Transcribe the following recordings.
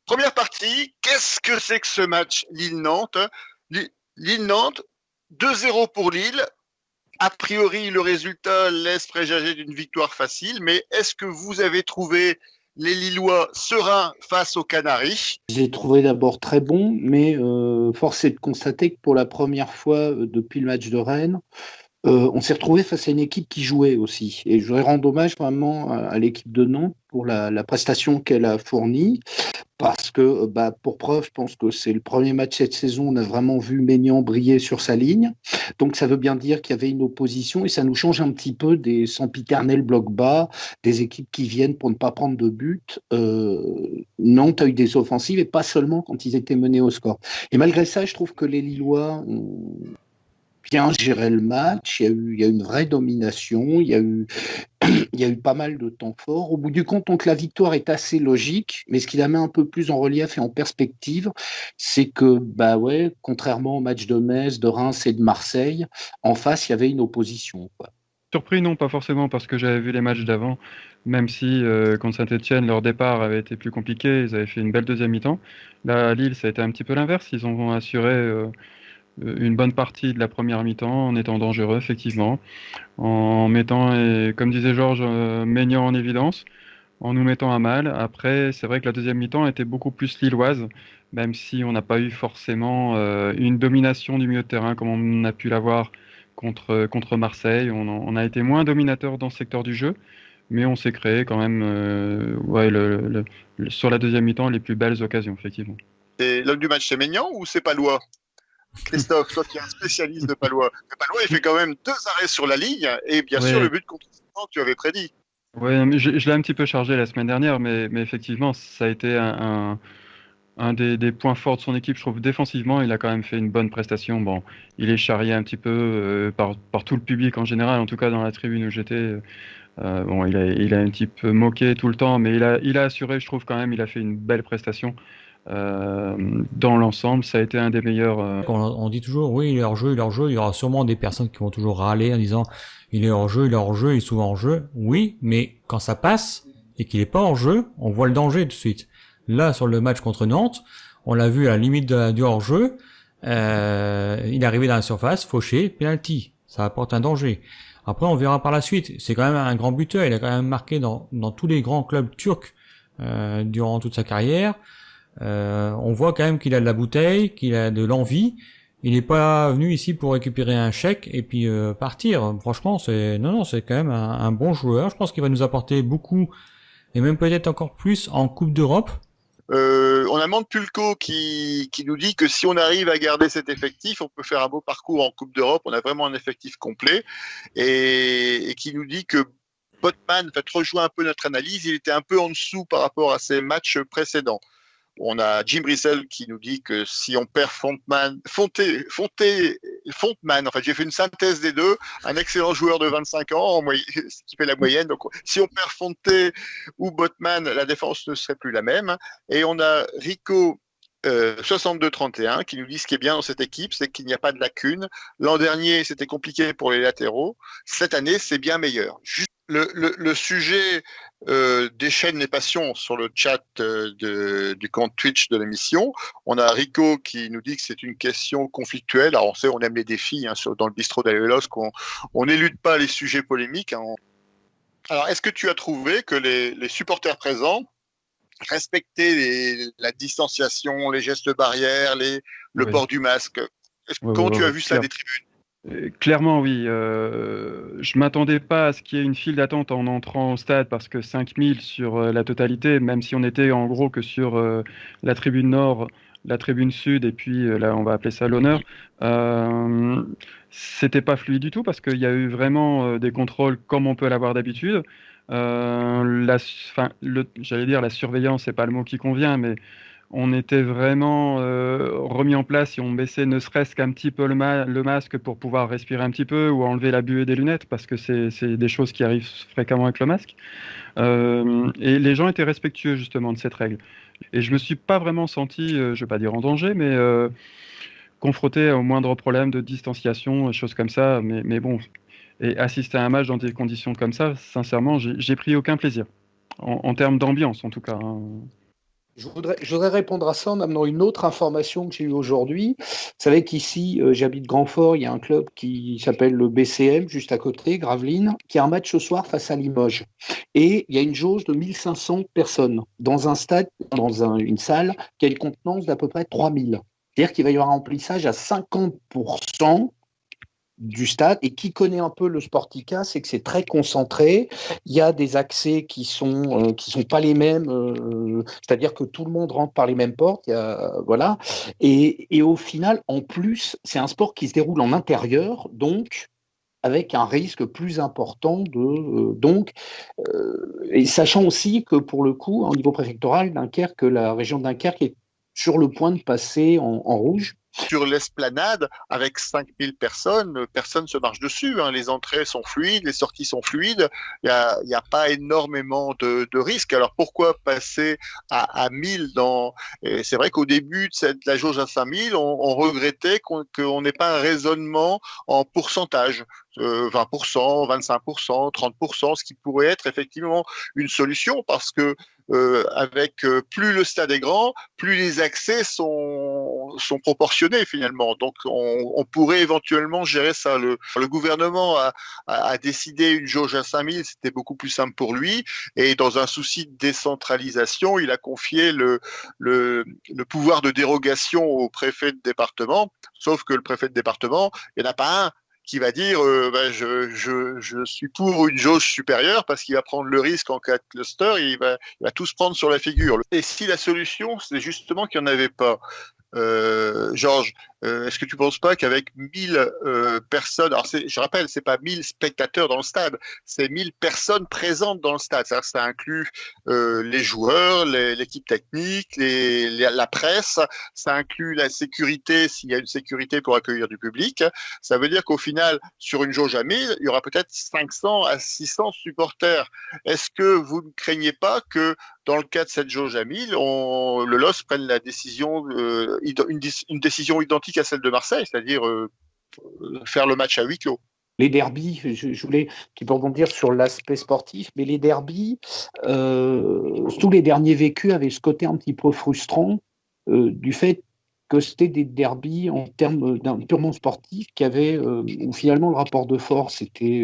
Première partie, qu'est-ce que c'est que ce match Lille-Nantes? Lille-Nantes, 2-0 pour Lille. A priori, le résultat laisse présager d'une victoire facile, mais est-ce que vous avez trouvé les Lillois sereins face aux Canaries? J'ai trouvé d'abord très bon, mais force est de constater que pour la première fois depuis le match de Rennes, on s'est retrouvé face à une équipe qui jouait aussi. Et je voudrais rendre hommage vraiment à l'équipe de Nantes pour la prestation qu'elle a fournie. Parce que, pour preuve, je pense que c'est le premier match cette saison, on a vraiment vu Maignan briller sur sa ligne. Donc, ça veut bien dire qu'il y avait une opposition et ça nous change un petit peu des sempiternels blocs bas, des équipes qui viennent pour ne pas prendre de but. Nantes a eu des offensives et pas seulement quand ils étaient menés au score. Et malgré ça, je trouve que les Lillois ont bien géré le match. Il y a eu une vraie domination. Il y a eu pas mal de temps forts. Au bout du compte, donc la victoire est assez logique, mais ce qui la met un peu plus en relief et en perspective, c'est que, contrairement au match de Metz, de Reims et de Marseille, en face, il y avait une opposition, quoi. Surpris, non, pas forcément, parce que j'avais vu les matchs d'avant, même si contre Saint-Etienne, leur départ avait été plus compliqué, ils avaient fait une belle deuxième mi-temps. Là, à Lille, ça a été un petit peu l'inverse, ils ont assuré une bonne partie de la première mi-temps en étant dangereux, effectivement, en mettant, comme disait Georges, Maignan en évidence, en nous mettant à mal. Après, c'est vrai que la deuxième mi-temps était beaucoup plus lilloise, même si on n'a pas eu forcément une domination du milieu de terrain comme on a pu l'avoir contre Marseille. On a été moins dominateur dans ce secteur du jeu, mais on s'est créé quand même sur la deuxième mi-temps les plus belles occasions, effectivement. Et l'homme du match, c'est Maignan ou c'est Palois? Christophe, toi qui es un spécialiste de Palois. Mais Palois, il fait quand même 2 arrêts sur la ligne et bien sûr le Oui, but contre Saint-Etienne que tu avais prédit. ouais, mais je l'ai un petit peu chargé la semaine dernière, mais effectivement, ça a été un des points forts de son équipe, je trouve, défensivement. Il a quand même fait une bonne prestation. Bon, il est charrié un petit peu par tout le public en général, en tout cas dans la tribune où j'étais. Bon, il a un petit peu moqué tout le temps, mais il a assuré, je trouve quand même, il a fait une belle prestation. Dans l'ensemble, ça a été un des meilleurs. On dit toujours, oui, il est hors jeu, il est hors jeu. Il y aura sûrement des personnes qui vont toujours râler en disant, il est hors jeu, il est hors jeu, il est souvent hors jeu. Oui, mais quand ça passe et qu'il est pas hors jeu, on voit le danger tout de suite. Là, sur le match contre Nantes, on l'a vu à la limite du hors jeu. Il est arrivé dans la surface, fauché, penalty. Ça apporte un danger. Après, on verra par la suite. C'est quand même un grand buteur. Il a quand même marqué dans tous les grands clubs turcs durant toute sa carrière. On voit quand même qu'il a de la bouteille, qu'il a de l'envie. Il n'est pas venu ici pour récupérer un chèque et puis partir. Franchement, c'est quand même un bon joueur. Je pense qu'il va nous apporter beaucoup et même peut-être encore plus en Coupe d'Europe. On a Montpulco qui nous dit que si on arrive à garder cet effectif, on peut faire un beau parcours en Coupe d'Europe. On a vraiment un effectif complet et qui nous dit que Botman, fait rejoint un peu notre analyse, il était un peu en dessous par rapport à ses matchs précédents. On a Jim Brissell qui nous dit que si on perd Fontman, en fait, j'ai fait une synthèse des deux, un excellent joueur de 25 ans, ce qui fait la moyenne. Donc, si on perd Fonte ou Botman, la défense ne serait plus la même. Et on a Rico 62-31 qui nous dit ce qui est bien dans cette équipe, c'est qu'il n'y a pas de lacune. L'an dernier, c'était compliqué pour les latéraux. Cette année, c'est bien meilleur. Juste le sujet des chaînes Les Passions sur le chat du compte Twitch de l'émission. On a Rico qui nous dit que c'est une question conflictuelle. Alors on sait, on aime les défis dans le bistrot d'Alelos, on n'élude pas les sujets polémiques. Alors est-ce que tu as trouvé que les supporters présents respectaient la distanciation, les gestes barrières, le Oui. port du masque? Ouais, Comment ouais, tu as ouais, vu cela des tribunes? Clairement, oui. Je m'attendais pas à ce qu'il y ait une file d'attente en entrant au stade parce que 5000 sur la totalité, même si on était en gros que sur la tribune nord, la tribune sud et puis là, on va appeler ça l'honneur, euh, c'était pas fluide du tout parce qu'il y a eu vraiment des contrôles comme on peut l'avoir d'habitude. J'allais dire la surveillance, c'est pas le mot qui convient, mais on était vraiment remis en place si on baissait ne serait-ce qu'un petit peu le masque pour pouvoir respirer un petit peu ou enlever la buée des lunettes parce que c'est des choses qui arrivent fréquemment avec le masque. Et les gens étaient respectueux justement de cette règle. Et je me suis pas vraiment senti, je vais pas dire en danger, mais confronté au moindre problème de distanciation, choses comme ça. Mais bon, et assister à un match dans des conditions comme ça, sincèrement, j'ai pris aucun plaisir. En termes d'ambiance en tout cas, hein. Je voudrais répondre à ça en amenant une autre information que j'ai eue aujourd'hui. Vous savez qu'ici, j'habite Grandfort, il y a un club qui s'appelle le BCM, juste à côté, Gravelines, qui a un match ce soir face à Limoges. Et il y a une jauge de 1500 personnes dans un stade, une salle qui a une contenance d'à peu près 3000. C'est-à-dire qu'il va y avoir un remplissage à 50% du stade. Et qui connaît un peu le Sportica, c'est que c'est très concentré. Il y a des accès qui sont pas les mêmes, c'est-à-dire que tout le monde rentre par les mêmes portes. Voilà. Et au final, en plus, c'est un sport qui se déroule en intérieur, donc avec un risque plus important et sachant aussi que pour le coup, au niveau préfectoral, Dunkerque, la région de Dunkerque est sur le point de passer en rouge. Sur l'esplanade, avec 5000 personnes, personne ne se marche dessus. Hein. Les entrées sont fluides, les sorties sont fluides. Il n'y a pas énormément de risques. Alors pourquoi passer à 1000 Et c'est vrai qu'au début de la jauge à 5000, on regrettait qu'on n'ait pas un raisonnement en pourcentage. 20%, 25%, 30%, ce qui pourrait être effectivement une solution parce que plus le stade est grand, plus les accès sont proportionnés finalement. Donc on pourrait éventuellement gérer ça. Le gouvernement a décidé une jauge à 5000, c'était beaucoup plus simple pour lui. Et dans un souci de décentralisation, il a confié le pouvoir de dérogation au préfet de département. Sauf que le préfet de département, il n'y en a pas un qui va dire je suis pour une jauge supérieure parce qu'il va prendre le risque en cas de cluster, il va tout se prendre sur la figure. Et si la solution, c'est justement qu'il n'y en avait pas, Georges, est-ce que tu ne penses pas qu'avec 1000 personnes, alors je rappelle, c'est pas 1000 spectateurs dans le stade, c'est 1000 personnes présentes dans le stade, c'est-à-dire que ça inclut les joueurs, l'équipe technique, la presse, ça inclut la sécurité s'il y a une sécurité pour accueillir du public. Ça veut dire qu'au final, sur une jauge à 1000, il y aura peut-être 500 à 600 supporters. Est-ce que vous ne craignez pas que dans le cas de cette jauge à 1000, le LOS prenne la décision, une décision identique à celle de Marseille, c'est-à-dire faire le match à huis clos? Les derbies, je voulais rebondir sur l'aspect sportif, mais les derbies, tous les derniers vécus avaient ce côté un petit peu frustrant du fait que c'était des derbies en termes purement sportifs où finalement le rapport de force était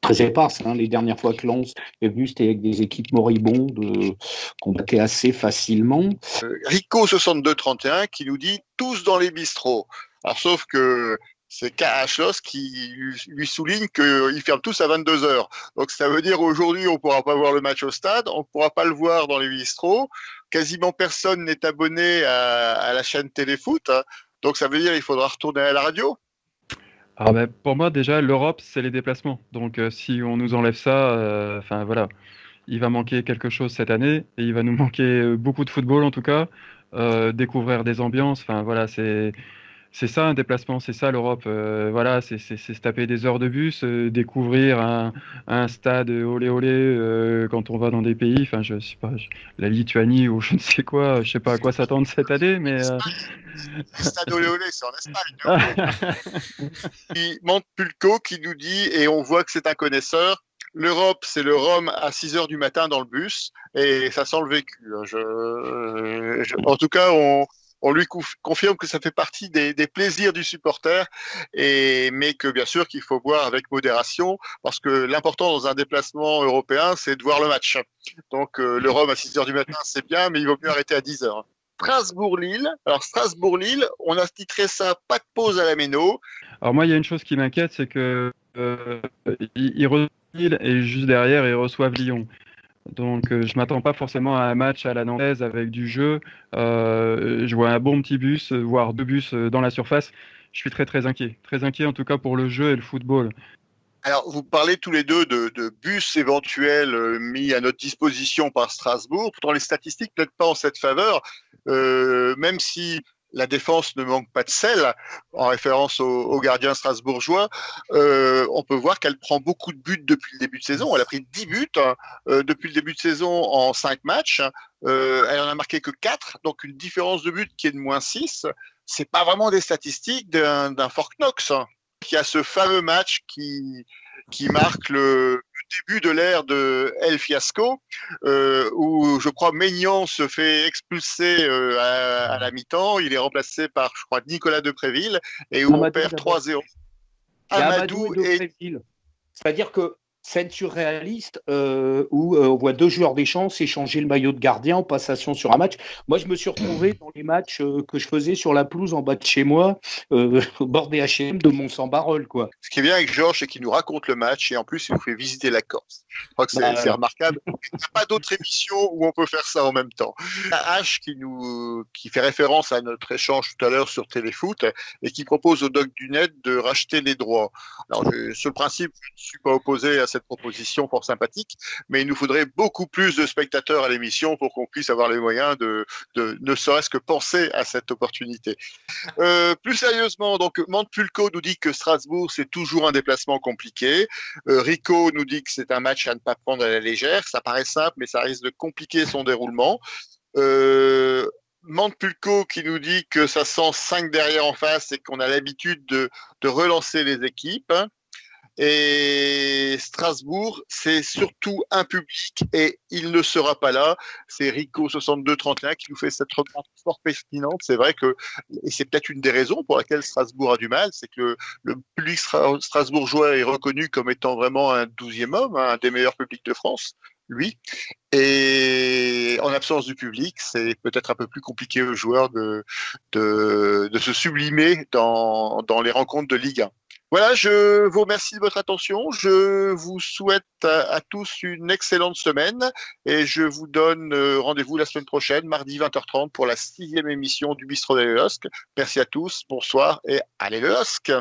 très éparse. Hein. Les dernières fois que Lens est venu, c'était avec des équipes moribondes qu'on battait assez facilement. Rico 6231 qui nous dit tous dans les bistrots. Alors sauf que c'est KHLOS qui lui souligne qu'ils ferment tous à 22h. Donc ça veut dire aujourd'hui on ne pourra pas voir le match au stade, on ne pourra pas le voir dans les bistrots. Quasiment personne n'est abonné à la chaîne Téléfoot. Hein. Donc ça veut dire qu'il faudra retourner à la radio. Ah ben, pour moi, déjà, l'Europe, c'est les déplacements. Donc, si on nous enlève ça, voilà, il va manquer quelque chose cette année et il va nous manquer beaucoup de football en tout cas, découvrir des ambiances. Enfin, voilà, c'est ça un déplacement, c'est ça l'Europe. Voilà, c'est se taper des heures de bus, découvrir un stade olé olé quand on va dans des pays. Enfin, je sais pas, la Lituanie ou je ne sais quoi. Je sais pas à quoi s'attendre cette année, mais. Le stade olé olé, c'est en Espagne. Il manque Pulco qui nous dit, et on voit que c'est un connaisseur, l'Europe, c'est le Rhum à 6h du matin dans le bus, et ça sent le vécu. En tout cas, on lui confirme que ça fait partie des plaisirs du supporter, mais que bien sûr qu'il faut boire avec modération, parce que l'important dans un déplacement européen, c'est de voir le match. Donc le Rhum à 6h du matin, c'est bien, mais il vaut mieux arrêter à 10h. Strasbourg-Lille. Alors Strasbourg-Lille, on a titré ça pas de pause à la méno. Alors moi, il y a une chose qui m'inquiète, c'est que ils reçoivent Lille et juste derrière, ils reçoivent Lyon. Donc je m'attends pas forcément à un match à la nantaise avec du jeu. Je vois un bon petit bus, voire deux bus dans la surface. Je suis très très inquiet. Très inquiet en tout cas pour le jeu et le football. Alors, vous parlez tous les deux de bus éventuels mis à notre disposition par Strasbourg. Pourtant, les statistiques peut-être pas en cette faveur, même si la défense ne manque pas de sel, en référence au gardien strasbourgeois, on peut voir qu'elle prend beaucoup de buts depuis le début de saison. Elle a pris 10 buts depuis le début de saison en 5 matchs. Elle en a marqué que 4, donc une différence de but qui est de -6. C'est pas vraiment des statistiques d'un Fort Knox. Il y a ce fameux match qui marque le début de l'ère de El Fiasco, où je crois Maignan se fait expulser à la mi-temps. Il est remplacé par, je crois, Nicolas Depréville, et où on Amadou perd d'abord. 3-0. Il y a Amadou Amadou et et Depréville. C'est-à-dire que scène surréaliste où on voit deux joueurs d'échange s'échanger le maillot de gardien en passation sur un match. Moi, je me suis retrouvé dans les matchs que je faisais sur la pelouse en bas de chez moi, au bord des H&M de Mont-Saint-Barreul, quoi. ce qui est bien avec Georges, c'est qu'il nous raconte le match et en plus, il nous fait visiter la Corse. Je crois que c'est Bah, remarquable. Il n'y a pas d'autre émission où on peut faire ça en même temps. Il y a H qui fait référence à notre échange tout à l'heure sur Téléfoot et qui propose au Doc du Net de racheter les droits. Alors, sur le principe, je ne suis pas opposé à cette proposition fort sympathique, mais il nous faudrait beaucoup plus de spectateurs à l'émission pour qu'on puisse avoir les moyens de ne serait-ce que penser à cette opportunité. Plus sérieusement, donc Montepulco nous dit que Strasbourg c'est toujours un déplacement compliqué. Rico nous dit que c'est un match à ne pas prendre à la légère. Ça paraît simple, mais ça risque de compliquer son déroulement. Montepulco qui nous dit que ça sent 5 derrière en face et qu'on a l'habitude de relancer les équipes. Et Strasbourg, c'est surtout un public et il ne sera pas là. C'est Rico 62-31 qui nous fait cette remarque fort pertinente. C'est vrai que, et c'est peut-être une des raisons pour laquelle Strasbourg a du mal, c'est que le public strasbourgeois est reconnu comme étant vraiment un 12e homme, un des meilleurs publics de France, lui. Et en absence du public, c'est peut-être un peu plus compliqué aux joueurs de se sublimer dans les rencontres de Ligue 1. Voilà, je vous remercie de votre attention. Je vous souhaite à tous une excellente semaine et je vous donne rendez-vous la semaine prochaine, mardi 20h30, pour la 6e émission du Bistrot des LOSC. Merci à tous, bonsoir et allez le LOSC!